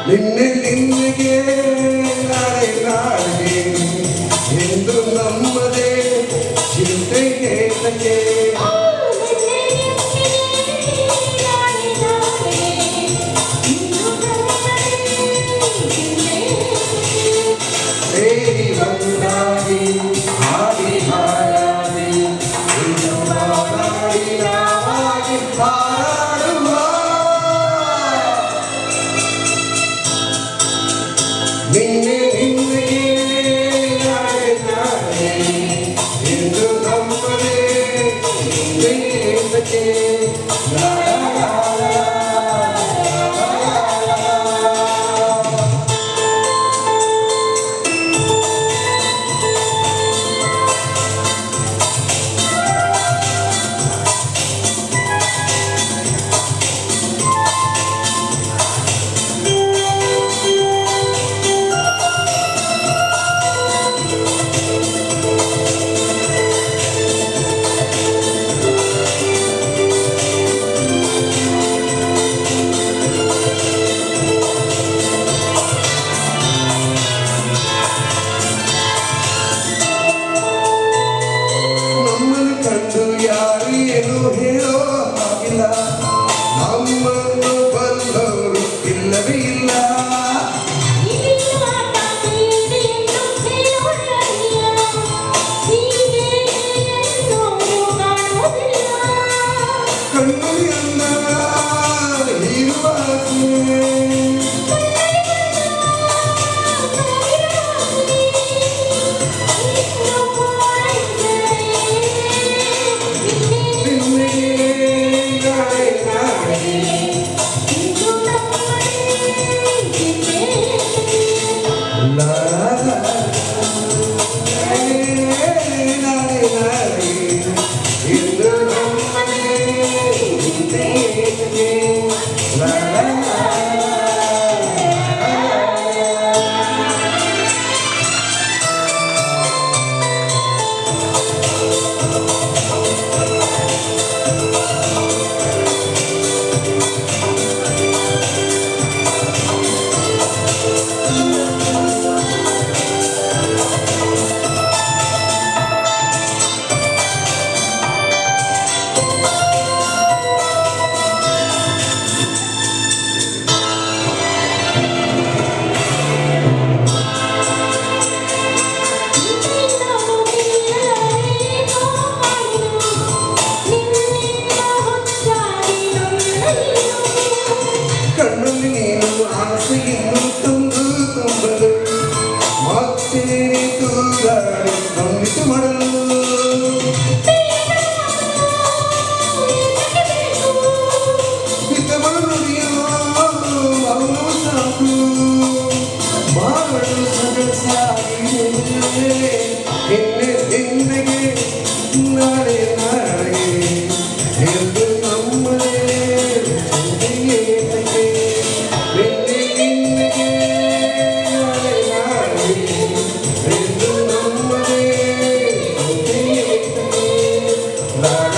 ನಿನ್ನೆ ನಿನ್ನೆಗೆ ನಾಳೆ ನಾಳೆಗೆ ಎಂದು ನಮ್ಮದೇ ಚಿಂತೆ ಏತಕ್ಕೆ ಸೇರಿ ಬಂದಾಗಿ ಹಾಡಿ ಹಾಡಾಡಿ ಇನ್ನು ಮಾತಾಡಿ ನಾವಾಗಿ ಹಾಡುವ ನಿನ್ನೆ ನಿನ್ನೆಗೆ ನಾಳೆ ನಾಳೆ ಎಂದು ನಮ್ಮದೇ ಏತಕ್ಕೆ ಯಾರು ಹೇಳೋ ಹಾಗಿಲ್ಲ ನಮ್ಮನ್ನು ಬಲ್ಲವರು ಇಲ್ಲವೇ ಇಲ್ಲ ಕಣ್ಣಲ್ಲಿ ಅನ್ನ ಹೀರುವ ಕಣ್ಣಲ್ಲಿ ನೀನು ಆಸೆಯನ್ನು ತಂದು ತುಂಬಲು ಮತ್ತೆ ತೂರಾಡಿ ನಂಬಿಕೆ ಮಾಡಲು ಹಿತಗಳು ನುಡಿಯೋ ಅವನು ಸಾಕು ಮಾಡಲು ಸದಸ್ಯಾಗಿ ನಿನ್ನೆ ನಿನ್ನೆಗೆ ನಾಳೆ ನಾಳೆ ಎಂದು ನಮ್ಮದೇ La